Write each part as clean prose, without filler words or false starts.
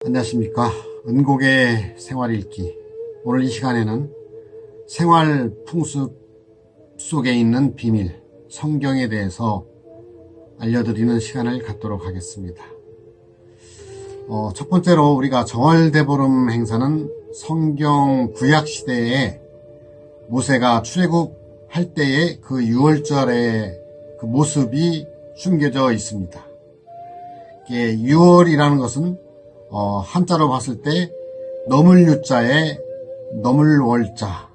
안녕하십니까. 은곡의 생활일기. 오늘 이 시간에는 생활 풍습 속에 있는 비밀, 성경에 대해서 알려드리는 시간을 갖도록 하겠습니다. 첫 번째로 우리가 정월대보름 행사는 성경 구약시대에 모세가 출애굽할 때의 그 6월절의 그 모습이 숨겨져 있습니다. 6월이라는 것은 한자로 봤을 때 넘을 유자에 넘을 월자,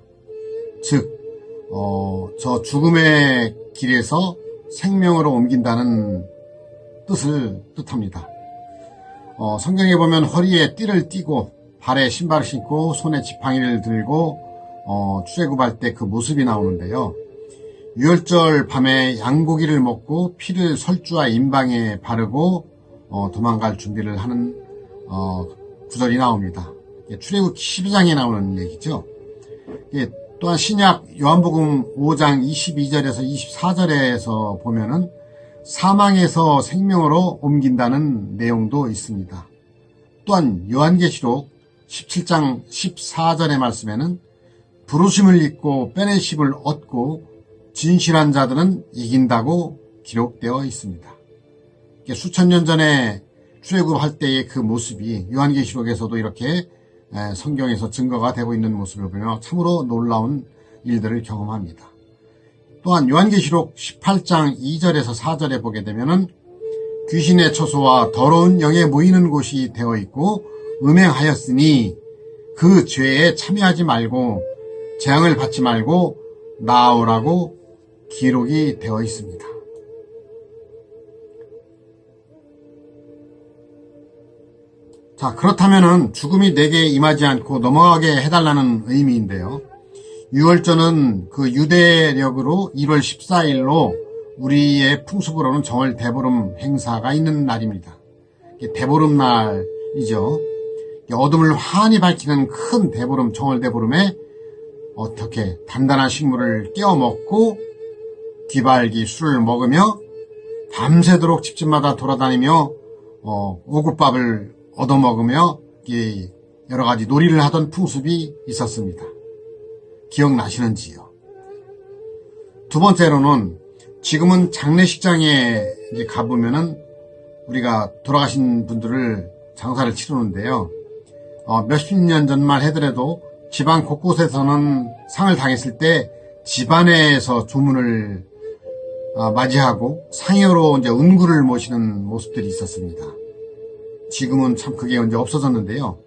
즉 저 죽음의 길에서 생명으로 옮긴다는 뜻을 뜻합니다. 성경에 보면 허리에 띠를 띠고 발에 신발을 신고 손에 지팡이를 들고 출애굽할 때 그 모습이 나오는데요. 유월절 밤에 양고기를 먹고 피를 설주와 임방에 바르고 도망갈 준비를 하는 구절이 나옵니다. 출애굽 12장에 나오는 얘기죠. 또한 신약 요한복음 5장 22절에서 24절에서 보면은 사망에서 생명으로 옮긴다는 내용도 있습니다. 또한 요한계시록 17장 14절의 말씀에는 부르심을 입고 빼내심을 얻고 진실한 자들은 이긴다고 기록되어 있습니다. 수천 년 전에 출애굽할 때의 그 모습이 요한계시록에서도 이렇게 성경에서 증거가 되고 있는 모습을 보며 참으로 놀라운 일들을 경험합니다. 또한 요한계시록 18장 2절에서 4절에 보게 되면은 귀신의 처소와 더러운 영에 모이는 곳이 되어 있고 음행하였으니 그 죄에 참여하지 말고 재앙을 받지 말고 나아오라고 기록이 되어 있습니다. 자, 그렇다면은 죽음이 내게 임하지 않고 넘어가게 해달라는 의미인데요. 6월절은 그 유대력으로 1월 14일로 우리의 풍습으로는 정월 대보름 행사가 있는 날입니다. 대보름날이죠. 어둠을 환히 밝히는 큰 대보름, 정월 대보름에 어떻게 단단한 식물을 깨워 먹고 귀발기 술을 먹으며 밤새도록 집집마다 돌아다니며 오굿밥을 얻어먹으며 여러 가지 놀이를 하던 풍습이 있었습니다. 기억나시는지요? 두 번째로는 지금은 장례식장에 이제 가보면은 우리가 돌아가신 분들을 장사를 치르는데요. 몇십 년 전만 하더라도 집안 곳곳에서는 상을 당했을 때 집안에서 조문을 맞이하고 상여로 이제 은구를 모시는 모습들이 있었습니다. 지금은 참 그게 이제 없어졌는데요.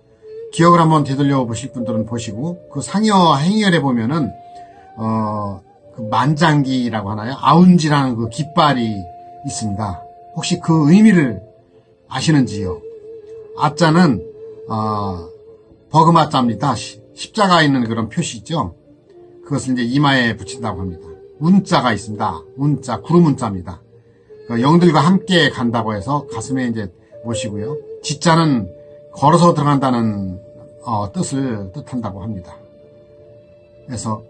기억을 한번 되돌려 보실 분들은 보시고 그 상여 행렬에 보면은 그 만장기라고 하나요? 아운지라는 그 깃발이 있습니다. 혹시 그 의미를 아시는지요? 아자는 버그마자입니다. 십자가 있는 그런 표시죠. 그것을 이제 이마에 붙인다고 합니다. 운자가 있습니다. 운자, 구름 운자입니다. 그 영들과 함께 간다고 해서 가슴에 이제 모시고요. 지자는 걸어서 들어간다는 뜻을 뜻한다고 합니다. 그래서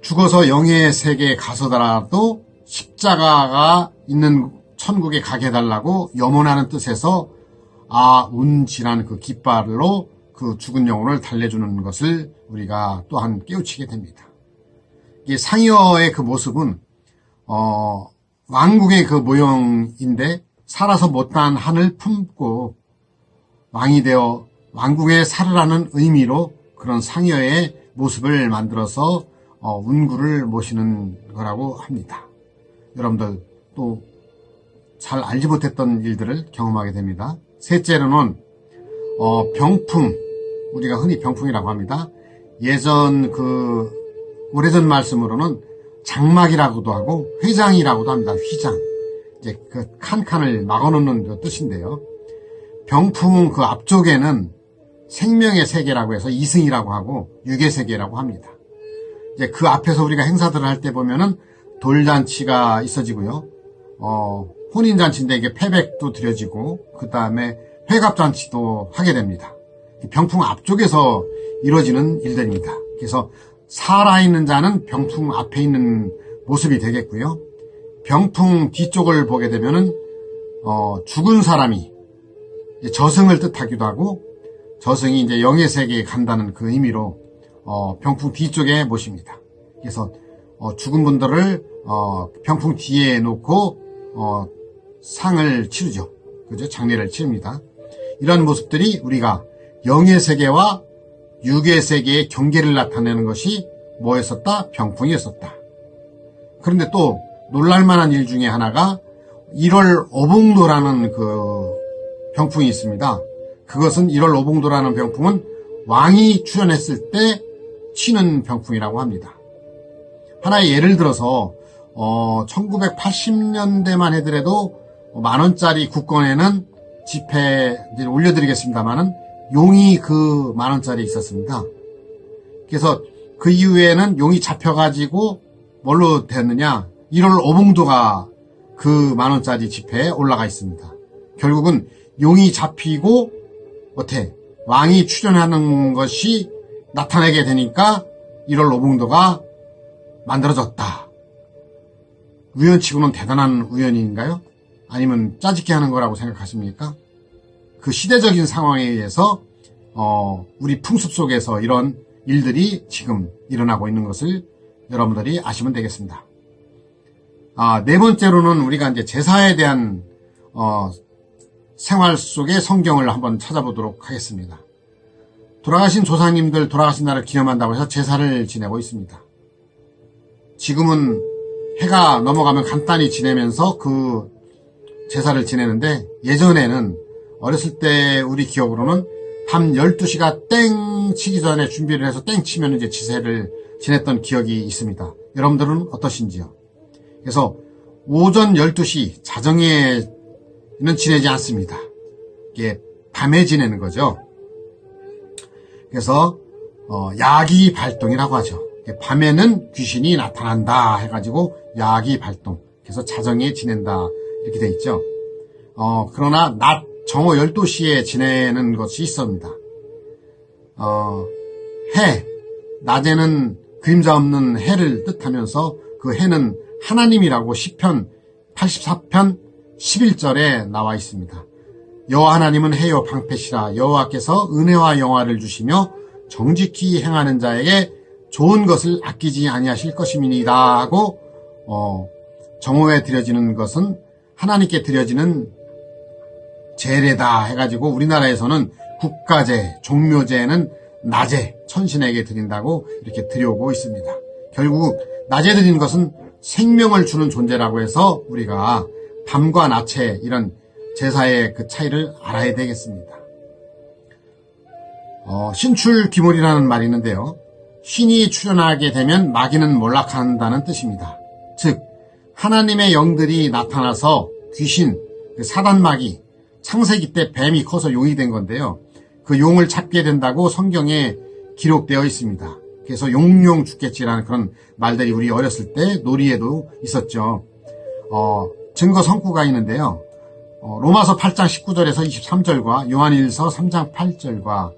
죽어서 영의 세계에 가서더라도 십자가가 있는 천국에 가게 해달라고 염원하는 뜻에서 운지라는 그 깃발로 그 죽은 영혼을 달래주는 것을 우리가 또한 깨우치게 됩니다. 이 상여의 그 모습은 왕궁의 그 모형인데 살아서 못난 한을 품고 왕이 되어 왕궁에 살으라는 의미로 그런 상여의 모습을 만들어서 운구를 모시는 거라고 합니다. 여러분들 또 잘 알지 못했던 일들을 경험하게 됩니다. 셋째로는 병풍, 우리가 흔히 병풍이라고 합니다. 예전 그 오래전 말씀으로는 장막이라고도 하고 회장이라고도 합니다. 휘장. 이제 그 칸칸을 막아놓는 그 뜻인데요. 병풍 그 앞쪽에는 생명의 세계라고 해서 이승이라고 하고 육의 세계라고 합니다. 이제 그 앞에서 우리가 행사들을 할 때 보면은 돌잔치가 있어지고요. 혼인잔치인데 이게 패백도 드려지고 그 다음에 회갑잔치도 하게 됩니다. 병풍 앞쪽에서 이루어지는 일들입니다. 그래서 살아있는 자는 병풍 앞에 있는 모습이 되겠고요. 병풍 뒤쪽을 보게 되면은 죽은 사람이 저승을 뜻하기도 하고 저승이 이제 영의 세계에 간다는 그 의미로 병풍 뒤쪽에 모십니다. 그래서 죽은 분들을 병풍 뒤에 놓고 상을 치르죠. 그죠? 장례를 치릅니다. 이런 모습들이 우리가 영의 세계와 육의 세계의 경계를 나타내는 것이 뭐였었다? 병풍이었었다. 그런데 또 놀랄만한 일 중에 하나가 1월 오봉도라는 그 병풍이 있습니다. 그것은 1월 오봉도라는 병풍은 왕이 출연했을 때 치는 병풍이라고 합니다. 하나의 예를 들어서 1980년대만 해더라도 만원짜리 국권에는 지폐를 올려드리겠습니다만은 용이 그 만원짜리 있었습니다. 그래서 그 이후에는 용이 잡혀가지고 뭘로 됐느냐? 1월 오봉도가 그 만원짜리 지폐에 올라가 있습니다. 결국은 용이 잡히고 어때? 왕이 출연하는 것이 나타나게 되니까 1월 오봉도가 만들어졌다. 우연치고는 대단한 우연인가요? 아니면 짜집게 하는 거라고 생각하십니까? 그 시대적인 상황에 의해서 우리 풍습 속에서 이런 일들이 지금 일어나고 있는 것을 여러분들이 아시면 되겠습니다. 네 번째로는 우리가 이제 제사에 대한 생활 속의 성경을 한번 찾아보도록 하겠습니다. 돌아가신 조상님들 돌아가신 날을 기념한다고 해서 제사를 지내고 있습니다. 지금은 해가 넘어가면 간단히 지내면서 그 제사를 지내는데 예전에는 어렸을 때 우리 기억으로는 밤 12시가 땡 치기 전에 준비를 해서 땡 치면 이제 제사를 지냈던 기억이 있습니다. 여러분들은 어떠신지요? 그래서 오전 12시 자정에는 지내지 않습니다. 이게 밤에 지내는 거죠. 그래서 야기 발동이라고 하죠. 밤에는 귀신이 나타난다 해가지고 야기 발동. 그래서 자정에 지낸다 이렇게 돼 있죠. 그러나 낮 정오 12시에 지내는 것이 있습니다. 낮에는 그림자 없는 해를 뜻하면서 그 해는 하나님이라고 시편 84편 11절에 나와 있습니다. 여호와 하나님은 해요 방패시라. 여호와께서 은혜와 영화를 주시며 정직히 행하는 자에게 좋은 것을 아끼지 아니하실 것임이니이다 하고 정오에 드려지는 것은 하나님께 드려지는 제례다 해가지고 우리나라에서는 국가제, 종묘제는 낮에 천신에게 드린다고 이렇게 드려오고 있습니다. 결국 낮에 드리는 것은 생명을 주는 존재라고 해서 우리가 밤과 낮에 이런 제사의 그 차이를 알아야 되겠습니다. 신출귀몰이라는 말이 있는데요. 신이 출현하게 되면 마귀는 몰락한다는 뜻입니다. 즉 하나님의 영들이 나타나서 귀신, 사단 마귀, 창세기 때 뱀이 커서 용이 된 건데요. 그 용을 잡게 된다고 성경에 기록되어 있습니다. 그래서 용용 죽겠지라는 그런 말들이 우리 어렸을 때 놀이에도 있었죠. 증거 성구가 있는데요. 로마서 8장 19절에서 23절과 요한일서 3장 8절과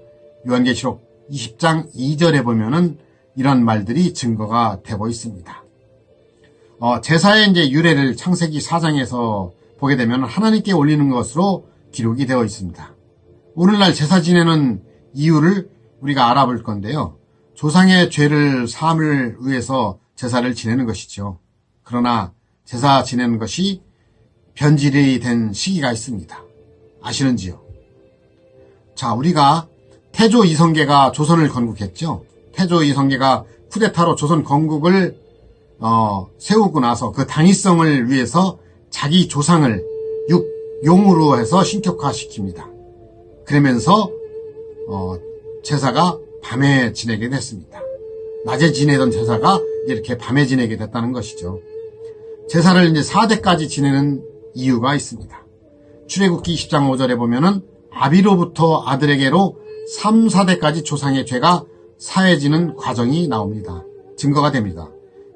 요한계시록 20장 2절에 보면은 이런 말들이 증거가 되고 있습니다. 제사의 이제 유래를 창세기 4장에서 보게 되면 하나님께 올리는 것으로 기록이 되어 있습니다. 오늘날 제사 지내는 이유를 우리가 알아볼 건데요. 조상의 죄를 사함을 위해서 제사를 지내는 것이죠. 그러나 제사 지내는 것이 변질이 된 시기가 있습니다. 아시는지요? 자, 우리가 태조 이성계가 조선을 건국했죠. 태조 이성계가 쿠데타로 조선 건국을 세우고 나서 그 당위성을 위해서 자기 조상을 용으로 해서 신격화시킵니다. 그러면서 제사가 밤에 지내게 됐습니다. 낮에 지내던 제사가 이렇게 밤에 지내게 됐다는 것이죠. 제사를 이제 4대까지 지내는 이유가 있습니다. 출애굽기 20장 5절에 보면은 아비로부터 아들에게로 3, 4대까지 조상의 죄가 사해지는 과정이 나옵니다. 증거가 됩니다.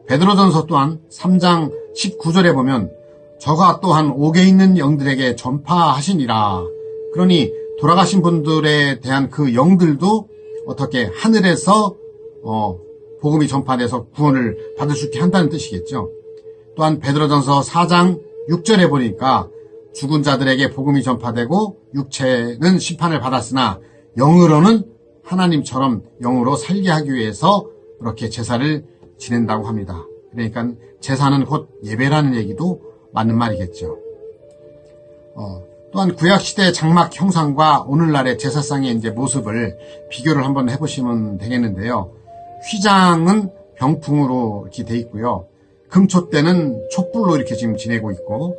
베드로전서 또한 3장 19절에 보면 저가 또한 옥에 있는 영들에게 전파하시니라. 그러니 돌아가신 분들에 대한 그 영들도 어떻게 하늘에서 복음이 전파돼서 구원을 받을 수 있게 한다는 뜻이겠죠. 또한 베드로전서 4장 6절에 보니까 죽은 자들에게 복음이 전파되고 육체는 심판을 받았으나 영으로는 하나님처럼 영으로 살게 하기 위해서 그렇게 제사를 지낸다고 합니다. 그러니까 제사는 곧 예배라는 얘기도 맞는 말이겠죠. 또한 구약시대 장막 형상과 오늘날의 제사상의 이제 모습을 비교를 한번 해보시면 되겠는데요. 휘장은 병풍으로 이렇게 돼 있고요. 금촛대는 촛불로 이렇게 지금 지내고 있고,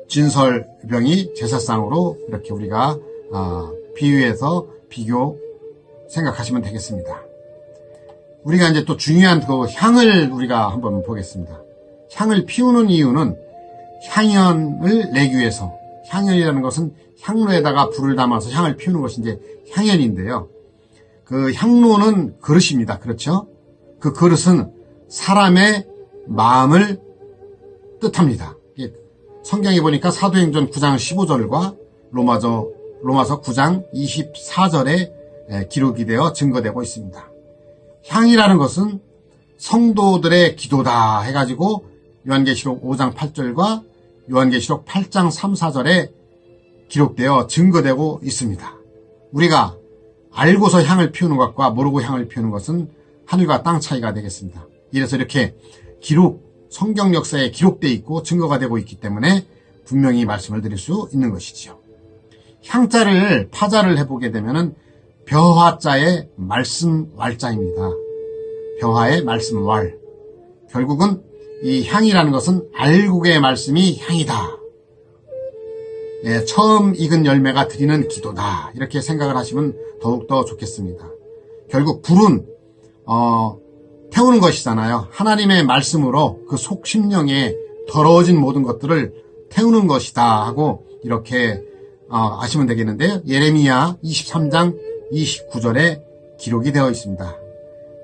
진설병이 제사상으로 이렇게 우리가 비유해서 비교 생각하시면 되겠습니다. 우리가 이제 또 중요한 그 향을 우리가 한번 보겠습니다. 향을 피우는 이유는 향연을 내기 위해서, 향연이라는 것은 향로에다가 불을 담아서 향을 피우는 것이 이제 향연인데요. 그 향로는 그릇입니다. 그렇죠? 그 그릇은 사람의 마음을 뜻합니다. 성경에 보니까 사도행전 9장 15절과 로마서 9장 24절에 기록이 되어 증거되고 있습니다. 향이라는 것은 성도들의 기도다 해가지고 요한계시록 5장 8절과 요한계시록 8장 3, 4절에 기록되어 증거되고 있습니다. 우리가 알고서 향을 피우는 것과 모르고 향을 피우는 것은 하늘과 땅 차이가 되겠습니다. 이래서 이렇게 성경 역사에 기록되어 있고 증거가 되고 있기 때문에 분명히 말씀을 드릴 수 있는 것이지요. 향자를 파자를 해보게 되면은 벼화자의 말씀 왈자입니다. 벼화의 말씀 왈. 결국은 이 향이라는 것은 알곡의 말씀이 향이다. 예, 처음 익은 열매가 드리는 기도다. 이렇게 생각을 하시면 더욱더 좋겠습니다. 결국 불은 태우는 것이잖아요. 하나님의 말씀으로 그 속심령에 더러워진 모든 것들을 태우는 것이다 하고 이렇게 아시면 되겠는데요. 예레미야 23장 29절에 기록이 되어 있습니다.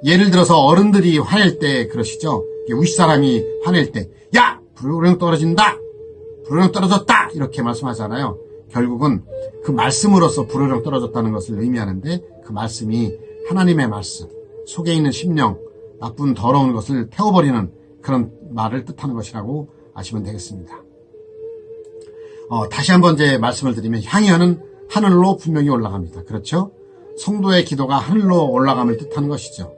예를 들어서 어른들이 화낼 때 그러시죠. 윗사람이 화낼 때 야! 불효령 떨어진다! 불효령 떨어졌다! 이렇게 말씀하잖아요. 결국은 그 말씀으로서 불효령 떨어졌다는 것을 의미하는데 그 말씀이 하나님의 말씀, 속에 있는 심령, 나쁜 더러운 것을 태워버리는 그런 말을 뜻하는 것이라고 아시면 되겠습니다. 다시 한번 이제 말씀을 드리면 향연은 하늘로 분명히 올라갑니다. 그렇죠? 성도의 기도가 하늘로 올라감을 뜻하는 것이죠.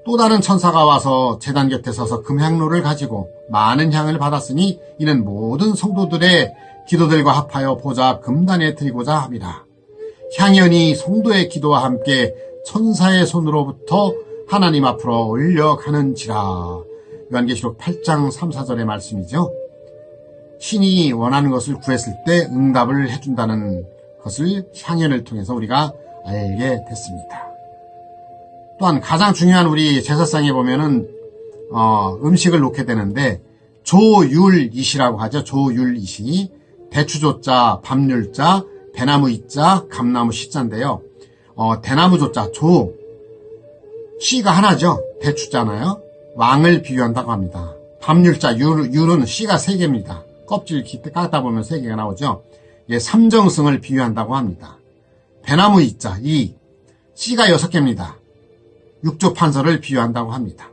또 다른 천사가 와서 제단 곁에 서서 금향로를 가지고 많은 향을 받았으니 이는 모든 성도들의 기도들과 합하여 보좌 금단에 드리고자 함이라. 향연이 성도의 기도와 함께 천사의 손으로부터 하나님 앞으로 올려가는지라. 요한계시록 8장 3, 4절의 말씀이죠. 신이 원하는 것을 구했을 때 응답을 해준다는 것을 향연을 통해서 우리가 알게 됐습니다. 또한 가장 중요한 우리 제사상에 보면은 음식을 놓게 되는데 조율이시라고 하죠. 조율이시. 대추조자, 밥률자, 배나무 이자, 감나무 시자인데요. 대나무 조자, 씨가 하나죠. 대추잖아요. 왕을 비유한다고 합니다. 밥률자, 율은 씨가 3개입니다. 껍질 깎다 보면 3개가 나오죠. 예, 삼정승을 비유한다고 합니다. 배나무 이자, 씨가 6개입니다. 육조판서를 비유한다고 합니다.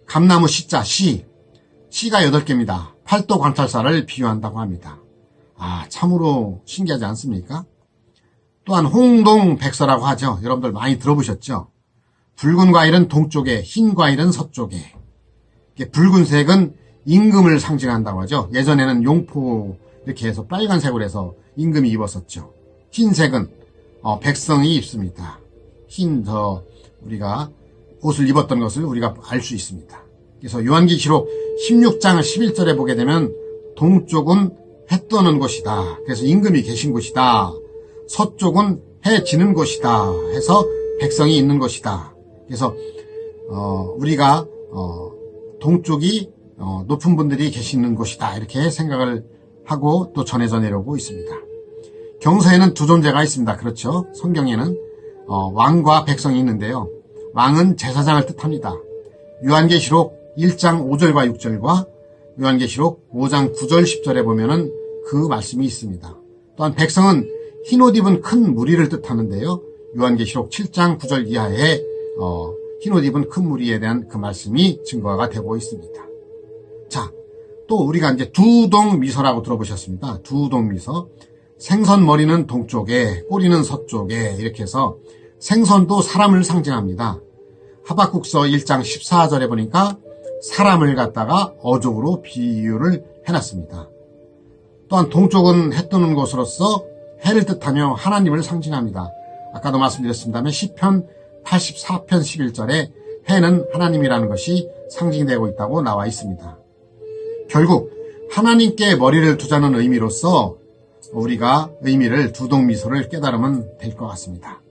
감나무 시자, 씨가 8개입니다. 팔도관찰사를 비유한다고 합니다. 참으로 신기하지 않습니까? 또한 홍동백서라고 하죠. 여러분들 많이 들어보셨죠? 붉은 과일은 동쪽에, 흰 과일은 서쪽에. 붉은색은 임금을 상징한다고 하죠. 예전에는 용포 이렇게 해서 빨간색으로 해서 임금이 입었었죠. 흰색은 백성이 입습니다. 우리가 옷을 입었던 것을 우리가 알 수 있습니다. 그래서 요한계시록 16장 11절에 보게 되면 동쪽은 해 떠는 곳이다. 그래서 임금이 계신 곳이다. 서쪽은 해 지는 곳이다. 해서 백성이 있는 곳이다. 그래서 우리가 동쪽이 높은 분들이 계시는 곳이다. 이렇게 생각을 하고 또 전해져 내려오고 있습니다. 경서에는 두 존재가 있습니다. 그렇죠? 성경에는 왕과 백성이 있는데요. 왕은 제사장을 뜻합니다. 요한계시록 1장 5절과 6절과 요한계시록 5장 9절 10절에 보면은 그 말씀이 있습니다. 또한 백성은 흰옷 입은 큰 무리를 뜻하는데요. 요한계시록 7장 9절 이하에 흰옷 입은 큰 무리에 대한 그 말씀이 증거가 되고 있습니다. 자, 또 우리가 이제 두동미서라고 들어보셨습니다. 두동미서. 생선 머리는 동쪽에, 꼬리는 서쪽에 이렇게 해서 생선도 사람을 상징합니다. 하박국서 1장 14절에 보니까 사람을 갖다가 어족으로 비유를 해놨습니다. 또한 동쪽은 해 뜨는 곳으로서 해를 뜻하며 하나님을 상징합니다. 아까도 말씀드렸습니다만 시편 84편 11절에 해는 하나님이라는 것이 상징되고 있다고 나와 있습니다. 결국 하나님께 머리를 두자는 의미로서 우리가 의미를 두동미소를 깨달으면 될 것 같습니다.